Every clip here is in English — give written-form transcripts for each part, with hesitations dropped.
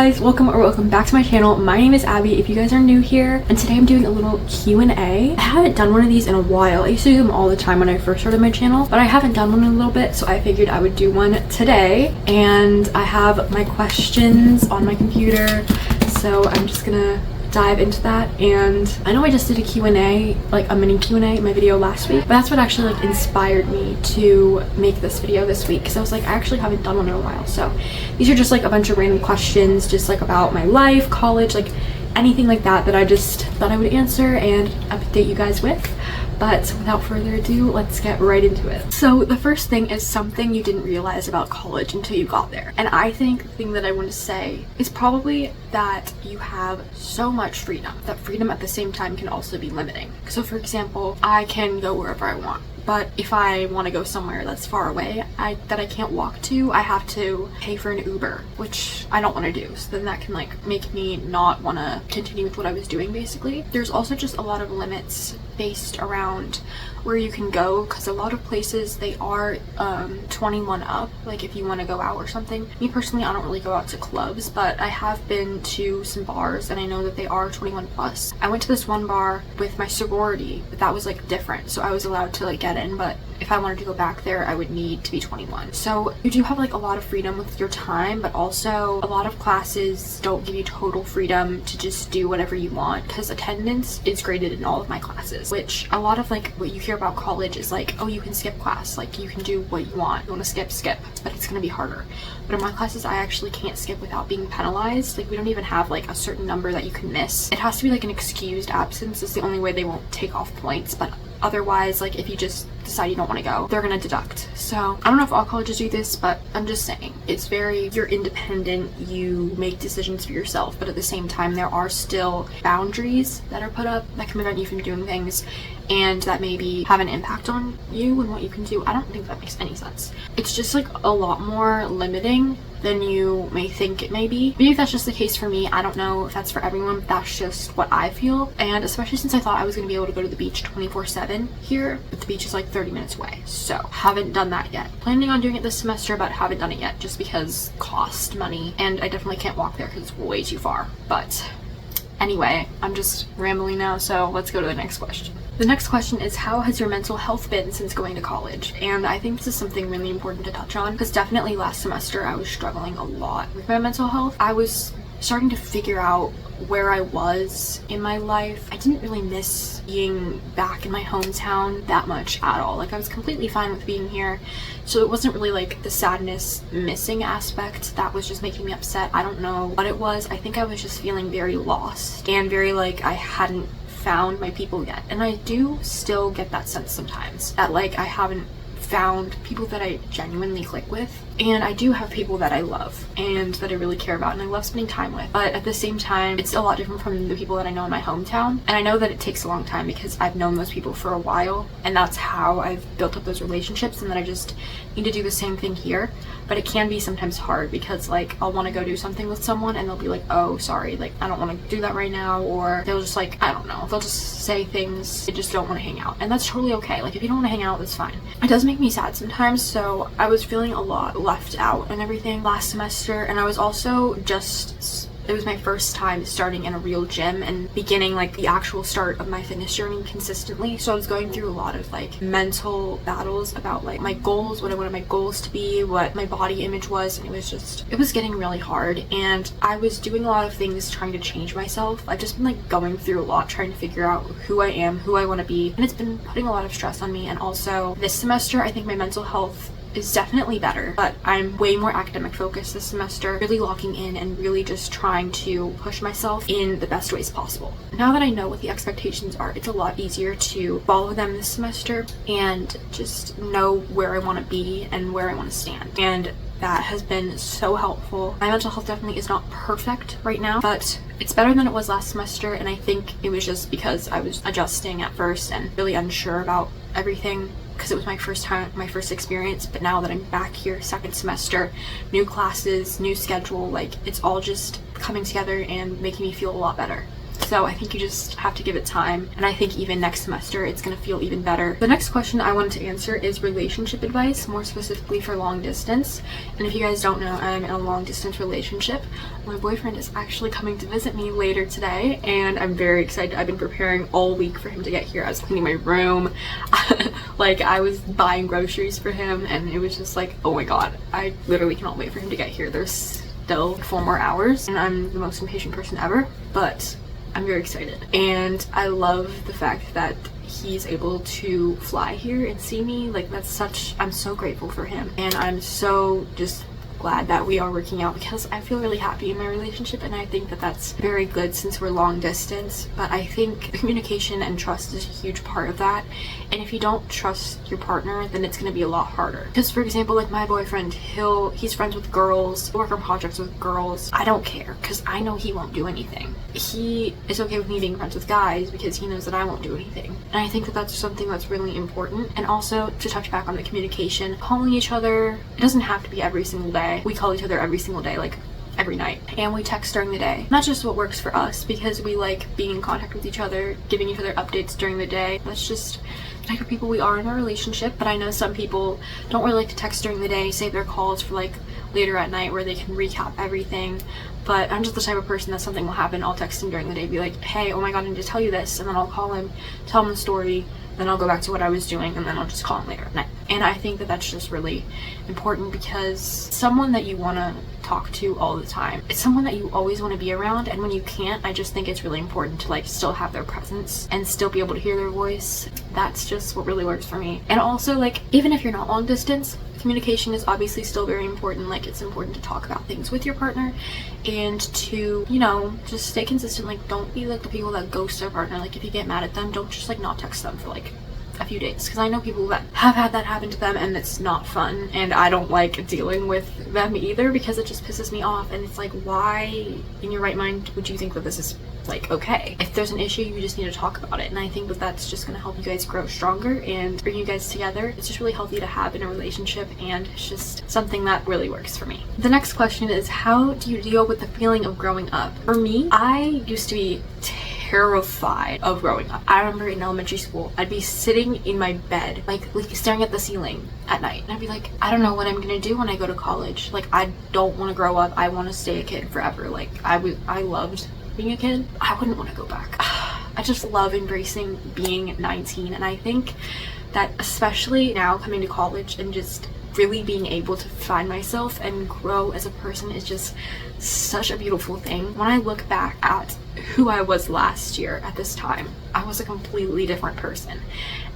guys, welcome back to my channel. My name is Abby if you guys are new here, and today I'm doing a little Q&A. I haven't done one of these in a while. I used to do them all the time when I first started my channel, but I haven't done one in a little bit, so I figured I would do one today. And I have my questions on my computer, so I'm just gonna dive into that. And I know I just did a Q&A, like a mini Q&A in my video last week, but that's what actually like inspired me to make this video this week, because I was like, I actually haven't done one in a while. So these are just like a bunch of random questions, just like about my life, college, like anything like that I just thought I would answer and update you guys with. But without further ado, let's get right into it. So the first thing is something you didn't realize about college until you got there. And I think the thing that I want to say is probably that you have so much freedom. That freedom at the same time can also be limiting. So for example, I can go wherever I want. But if I want to go somewhere that's far away that I can't walk to, I have to pay for an Uber, which I don't want to do. So then that can like make me not want to continue with what I was doing basically. There's also just a lot of limits based around where you can go, because a lot of places they are 21 up, like if you want to go out or something. Me personally, I don't really go out to clubs, but I have been to some bars and I know that they are 21 plus. I went to this one bar with my sorority, but that was like different, so I was allowed to like get in, but if I wanted to go back there I would need to be 21. So you do have like a lot of freedom with your time, but also a lot of classes don't give you total freedom to just do whatever you want, because attendance is graded in all of my classes, which a lot of like what you hear about college is like, oh, you can skip class, like you can do what you want, you want to skip, but it's gonna be harder. But in my classes I actually can't skip without being penalized. Like we don't even have like a certain number that you can miss. It has to be like an excused absence. It's the only way they won't take off points, but otherwise, like if you just decide you don't want to go, they're gonna deduct. So I don't know if all colleges do this, but I'm just saying it's you're independent, you make decisions for yourself, but at the same time there are still boundaries that are put up that can prevent you from doing things and that maybe have an impact on you and what you can do. I don't think that makes any sense. It's just like a lot more limiting than you may think it may be. Maybe that's just the case for me. I don't know if that's for everyone, but that's just what I feel. And especially since I thought I was gonna be able to go to the beach 24/7 here, but the beach is like 30 minutes away. So haven't done that yet. Planning on doing it this semester, but haven't done it yet just because cost, money, and I definitely can't walk there because it's way too far. But anyway, I'm just rambling now, so let's go to the next question. The next question is, how has your mental health been since going to college? And I think this is something really important to touch on, because definitely last semester I was struggling a lot with my mental health. I was starting to figure out where I was in my life. I didn't really miss being back in my hometown that much at all. Like I was completely fine with being here. So it wasn't really like the sadness missing aspect that was just making me upset. I don't know what it was. I think I was just feeling very lost and very like I hadn't found my people yet. And I do still get that sense sometimes that like I haven't found people that I genuinely click with. And I do have people that I love and that I really care about and I love spending time with, but at the same time it's a lot different from the people that I know in my hometown. And I know that it takes a long time because I've known those people for a while and that's how I've built up those relationships, and that I just need to do the same thing here. But it can be sometimes hard because like I'll want to go do something with someone and they'll be like, oh sorry, like I don't want to do that right now, or they'll just like, I don't know, they'll just say things, they just don't want to hang out, and that's totally okay. Like if you don't want to hang out, that's fine. It does make me sad sometimes, so I was feeling a lot left out and everything last semester. And I was also it was my first time starting in a real gym and beginning like the actual start of my fitness journey consistently. So I was going through a lot of like mental battles about like my goals, what I wanted my goals to be, what my body image was, and it was getting really hard. And I was doing a lot of things trying to change myself. I've just been like going through a lot trying to figure out who I am, who I want to be, and it's been putting a lot of stress on me. And also this semester I think my mental health is definitely better, but I'm way more academic focused this semester, really locking in and really just trying to push myself in the best ways possible. Now that I know what the expectations are, it's a lot easier to follow them this semester and just know where I want to be and where I want to stand. And that has been so helpful. My mental health definitely is not perfect right now, but it's better than it was last semester, and I think it was just because I was adjusting at first and really unsure about everything, because it was my first experience. But now that I'm back here second semester, new classes, new schedule, like it's all just coming together and making me feel a lot better. So I think you just have to give it time, and I think even next semester it's gonna feel even better. The next question I wanted to answer is relationship advice, more specifically for long distance. And if you guys don't know, I'm in a long distance relationship. My boyfriend is actually coming to visit me later today, and I'm very excited. I've been preparing all week for him to get here. I was cleaning my room, like I was buying groceries for him, and it was just like, oh my god, I literally cannot wait for him to get here. There's still 4 more hours, and I'm the most impatient person ever, but I'm very excited. And I love the fact that he's able to fly here and see me. Like, I'm so grateful for him, and I'm so just glad that we are working out, because I feel really happy in my relationship, and I think that that's very good since we're long distance. But I think communication and trust is a huge part of that, and if you don't trust your partner, then it's going to be a lot harder. Because for example, like my boyfriend, he's friends with girls, work on projects with girls. I don't care, because I know he won't do anything. He is okay with me being friends with guys because he knows that I won't do anything, and I think that that's something that's really important. And also, to touch back on the communication, calling each other, it doesn't have to be every single day. We call each other every single day, like every night, and we text during the day. That's just what works for us, because we like being in contact with each other, giving each other updates during the day. That's just the type of people we are in our relationship. But I know some people don't really like to text during the day, save their calls for like later at night where they can recap everything. But I'm just the type of person that something will happen, I'll text him during the day, be like, hey, oh my god, I need to tell you this, and then I'll call him, tell him the story, then I'll go back to what I was doing, and then I'll just call him later at night. And I think that that's just really important, because someone that you want to talk to all the time, it's someone that you always want to be around, and when you can't, I just think it's really important to like still have their presence and still be able to hear their voice. That's just what really works for me. And also, like, even if you're not long distance, communication is obviously still very important. Like, it's important to talk about things with your partner and to, you know, just stay consistent. Like, don't be like the people that ghost their partner. Like, if you get mad at them, don't just like not text them for like a few days, because I know people that have had that happen to them, and it's not fun, and I don't like dealing with them either, because it just pisses me off. And it's like, why in your right mind would you think that this is like okay? If there's an issue, you just need to talk about it, and I think that that's just going to help you guys grow stronger and bring you guys together. It's just really healthy to have in a relationship, and it's just something that really works for me. The next question is, how do you deal with the feeling of growing up? For me, I used to be terrified of growing up. I remember in elementary school, I'd be sitting in my bed, like staring at the ceiling at night, and I'd be like, I don't know what I'm gonna do when I go to college. Like, I don't want to grow up. I want to stay a kid forever. Like, I loved being a kid. I wouldn't want to go back. I just love embracing being 19, and I think that especially now coming to college and just really being able to find myself and grow as a person is just such a beautiful thing. When I look back at who I was last year at this time, I was a completely different person.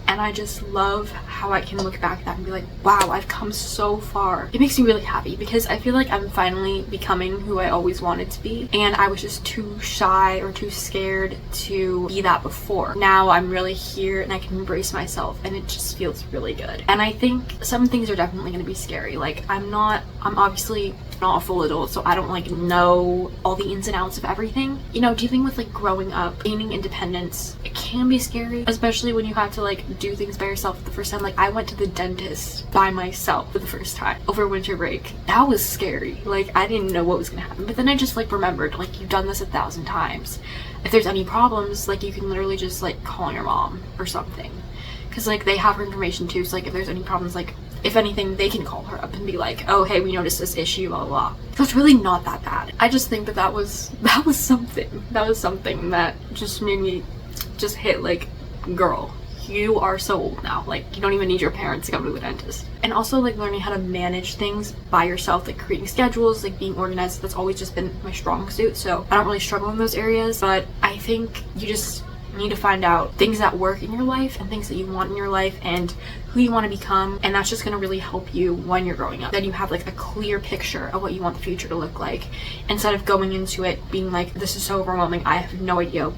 And I just love how I can look back at that and be like, wow, I've come so far. It makes me really happy, because I feel like I'm finally becoming who I always wanted to be. And I was just too shy or too scared to be that before. Now I'm really here and I can embrace myself, and it just feels really good. And I think some things are definitely going to be scary. Like, I'm obviously not a full adult, so I don't like know all the ins and outs of everything. You know, dealing with like growing up, gaining independence, it can be scary, especially when you have to like do things by yourself for the first time. Like, I went to the dentist by myself for the first time over winter break. That was scary. Like, I didn't know what was gonna happen, but then I just like remembered, like, you've done this 1,000 times. If there's any problems, like, you can literally just like call your mom or something, because like they have her information too. So like, if there's any problems, like, if anything, they can call her up and be like, oh, hey, we noticed this issue, blah, blah, blah. So it's really not that bad. I just think that was something. That was something that just made me just hit like, girl, you are so old now. Like, you don't even need your parents to come to the dentist. And also like learning how to manage things by yourself, like creating schedules, like being organized. That's always just been my strong suit. So I don't really struggle in those areas, but I think you just need to find out things that work in your life and things that you want in your life and who you want to become, and that's just going to really help you when you're growing up. Then you have like a clear picture of what you want the future to look like, instead of going into it being like, this is so overwhelming, I have no idea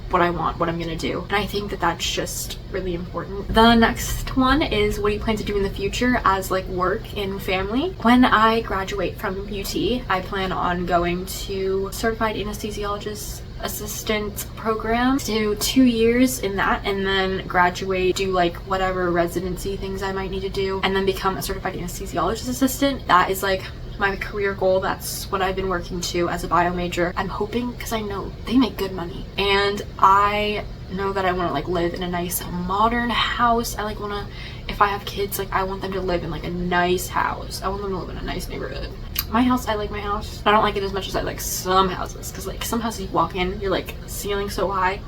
what I want, what I'm gonna do. And I think that that's just really important. The next one is, what do you plan to do in the future as like work and family? When I graduate from UT, I plan on going to certified anesthesiologist assistant program, do 2 years in that, and then graduate, do like whatever residency things I might need to do, and then become a certified anesthesiologist assistant. That is like my career goal. That's what I've been working to as a bio major. I'm hoping, because I know they make good money, and I know that I want to like live in a nice modern house. I like want to, if I have kids, like I want them to live in like a nice house. I want them to live in a nice neighborhood. My house, I like my house. I don't like it as much as I like some houses, because like some houses you walk in, you're like ceiling so high.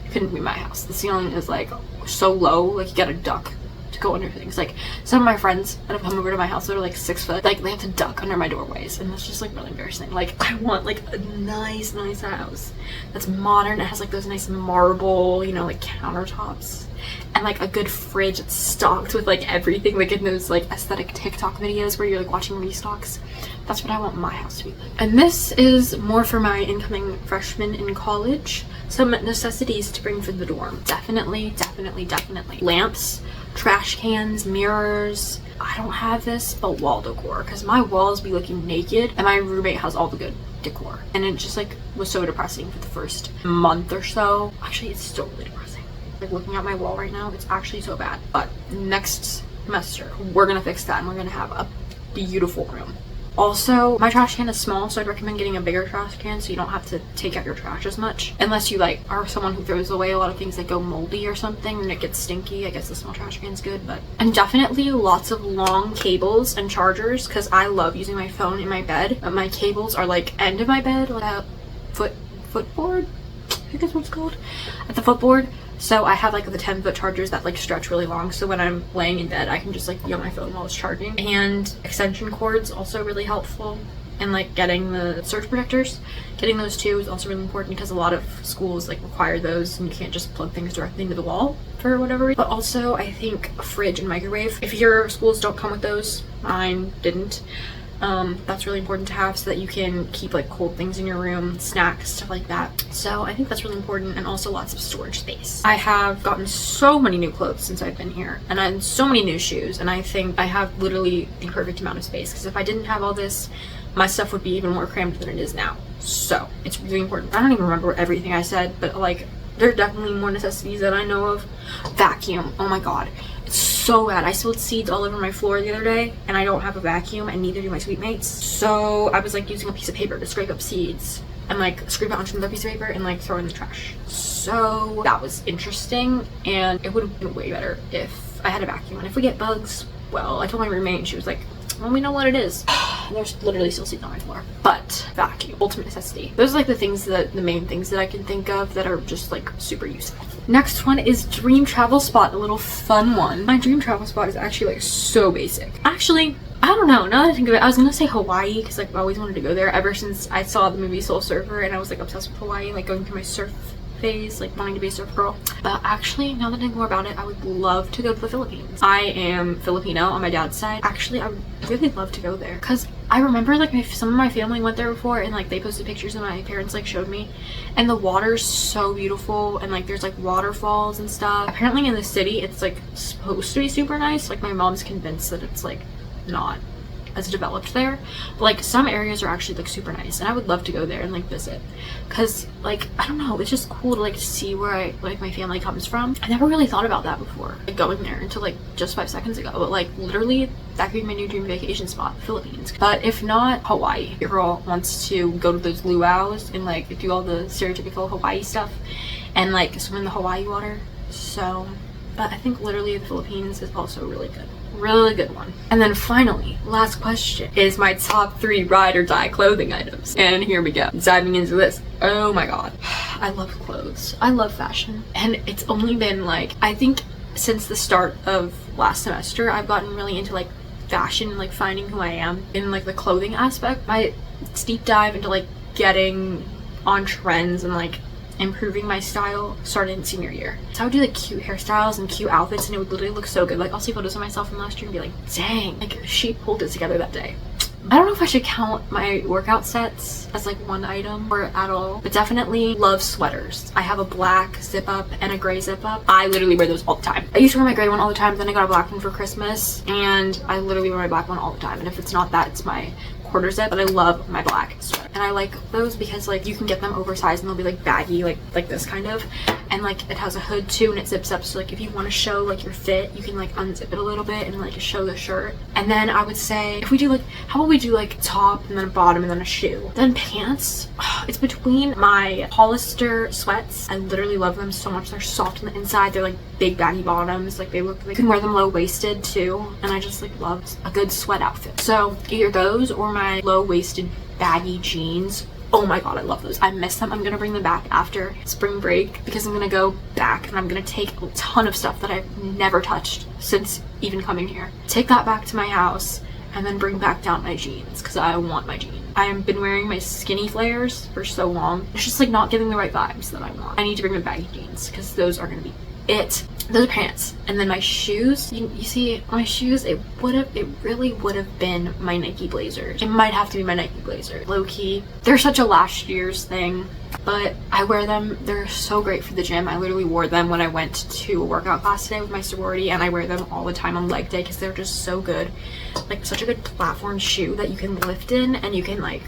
It couldn't be my house. The ceiling is like so low, like you gotta duck to go under things. Like some of my friends that have come over to my house that are like 6 foot, like they have to duck under my doorways, and that's just like really embarrassing. Like I want like a nice house that's modern. It has like those nice marble, you know, like countertops, and like a good fridge that's stocked with like everything, like in those like aesthetic TikTok videos where you're like watching restocks. That's what I want my house to be like. And this is more for my incoming freshmen in college. Some necessities to bring for the dorm. Definitely lamps, trash cans, mirrors. I don't have this, but wall decor, because my walls be looking naked and my roommate has all the good decor, and it just like was so depressing for the first month or so. Actually, it's still really depressing. Like looking at my wall right now, it's actually so bad. But next semester we're gonna fix that, and we're gonna have a beautiful room. Also, my trash can is small, so I'd recommend getting a bigger trash can so you don't have to take out your trash as much. Unless you like are someone who throws away a lot of things that go moldy or something and it gets stinky. I guess the small trash can's good, but... And definitely lots of long cables and chargers, because I love using my phone in my bed. But my cables are like end of my bed, like a footboard? I think that's what it's called. At the footboard. So I have like the 10-foot chargers that like stretch really long, so when I'm laying in bed I can just like be on my phone while it's charging. And extension cords also really helpful, and like getting the surge protectors, getting those too is also really important, because a lot of schools like require those and you can't just plug things directly into the wall for whatever reason. But also I think a fridge and microwave. If your schools don't come with those, mine didn't. That's really important to have so that you can keep like cold things in your room, snacks, stuff like that. So I think that's really important, and also lots of storage space. I have gotten so many new clothes since I've been here, and I have so many new shoes, and I think I have literally the perfect amount of space, because if I didn't have all this, my stuff would be even more crammed than it is now. So it's really important. I don't even remember everything I said, but like there are definitely more necessities that I know of. Vacuum, oh my god, it's so bad. I spilled seeds all over my floor the other day, and I don't have a vacuum, and neither do my sweet mates. So I was like using a piece of paper to scrape up seeds and like scrape it onto another piece of paper and like throw it in the trash. So that was interesting, and it would have been way better if I had a vacuum. And if we get bugs, well, I told my roommate and she was like, well, we know what it is. And there's literally still seeds on my floor. But vacuum, ultimate necessity. Those are like the main things that I can think of that are just like super useful. Next one is dream travel spot, a little fun one. My dream travel spot is actually like so basic. Actually, I don't know, now that I think of it, I was gonna say Hawaii, because like I always wanted to go there ever since I saw the movie Soul Surfer, and I was like obsessed with Hawaii, like going through my surf phase, like wanting to be a surf girl. But actually, now that I think more about it, I would love to go to the Philippines. I am Filipino on my dad's side. Actually, I would really love to go there, because I remember like some of my family went there before, and like they posted pictures and my parents like showed me, and the water's so beautiful, and like there's like waterfalls and stuff. Apparently in the city it's like supposed to be super nice. Like my mom's convinced that it's like not as developed there, but like some areas are actually like super nice, and I would love to go there and like visit, because like I don't know, it's just cool to like see where my family comes from. I never really thought about that before, like going there until like just 5 seconds ago, but like literally that could be my new dream vacation spot, the Philippines. But if not, Hawaii. Your girl wants to go to those luau's and like do all the stereotypical Hawaii stuff and like swim in the Hawaii water. So, but I think literally the Philippines is also really good. Really good one. And then finally, last question is my top 3 ride or die clothing items. And here we go, diving into this. Oh my god, I love clothes. I love fashion. And it's only been like, I think since the start of last semester, I've gotten really into like fashion, like finding who I am in like the clothing aspect. My deep dive into like getting on trends and like improving my style started in senior year. So I would do like cute hairstyles and cute outfits, and it would literally look so good. Like I'll see photos of myself from last year and be like, dang, like she pulled it together that day. I don't know if I should count my workout sets as like one item or at all, but definitely love sweaters. I have a black zip up and a gray zip up. I literally wear those all the time. I used to wear my gray one all the time, then I got a black one for Christmas, and I literally wear my black one all the time. And if it's not that, it's my quarter zip, but I love my black sweater. And I like those because like you can get them oversized and they'll be like baggy, like this kind of. And like it has a hood too and it zips up, so like if you want to show like your fit, you can like unzip it a little bit and like show the shirt. And then I would say if we do like, how about we do like top and then a bottom and then a shoe. Then pants, it's between my Hollister sweats. I literally love them so much. They're soft on the inside, they're like big baggy bottoms, like they look like you can wear them low-waisted too, and I just like love a good sweat outfit. So either those or my low-waisted baggy jeans. Oh my god, I love those. I miss them. I'm gonna bring them back after spring break because I'm gonna go back and I'm gonna take a ton of stuff that I've never touched since even coming here. Take that back to my house and then bring back down my jeans because I want my jeans. I have been wearing my skinny flares for so long. It's just like not giving the right vibes that I want. I need to bring my baggy jeans because those are gonna be it. Those are pants. And then my shoes, you see my shoes, it really would have been my Nike blazers. It might have to be my Nike blazer. Low-key, they're such a last year's thing, but I wear them. They're so great for the gym. I literally wore them when I went to a workout class today with my sorority, and I wear them all the time on leg day because they're just so good. Like such a good platform shoe that you can lift in, and you can like,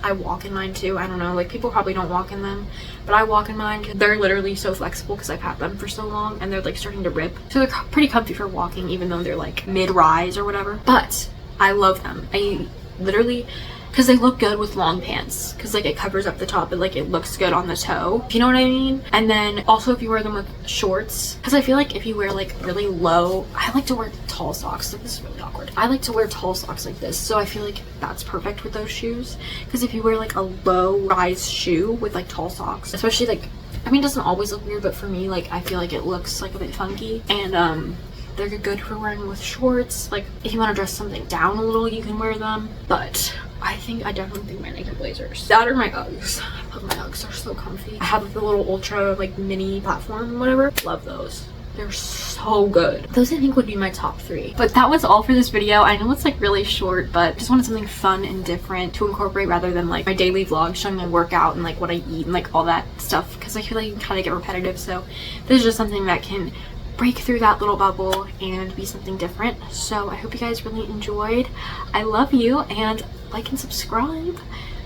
I walk in mine too. I don't know, like people probably don't walk in them, but I walk in mine because they're literally so flexible because I've had them for so long and they're like starting to rip. So they're pretty comfy for walking even though they're like mid-rise or whatever. But I love them. I literally, because they look good with long pants because like it covers up the top and like it looks good on the toe, if you know what I mean. And then also if you wear them with shorts, because I feel like if you wear like really low, I like to wear tall socks. Like this is really awkward. I like to wear tall socks like this, so I feel like that's perfect with those shoes. Because if you wear like a low rise shoe with like tall socks, especially like, I mean it doesn't always look weird, but for me like I feel like it looks like a bit funky. And they're good for wearing with shorts. Like if you want to dress something down a little, you can wear them. But I definitely think my Nike blazers. That are my Uggs. I love my Uggs. They're so comfy. I have the little ultra like mini platform, whatever. Love those. They're so good. Those I think would be my top 3. But that was all for this video. I know it's like really short, but just wanted something fun and different to incorporate rather than like my daily vlog showing my workout and like what I eat and like all that stuff, because I feel like you can kind of get repetitive. So this is just something that can break through that little bubble and be something different. So I hope you guys really enjoyed. I love you, and like and subscribe,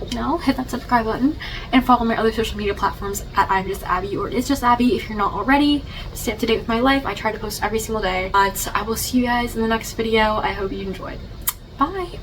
you know, hit that subscribe button, and follow my other social media platforms at I'm Just Abby or It's Just Abby if you're not already. Stay up to date with my life. I try to post every single day. But I will see you guys in the next video. I hope you enjoyed. Bye.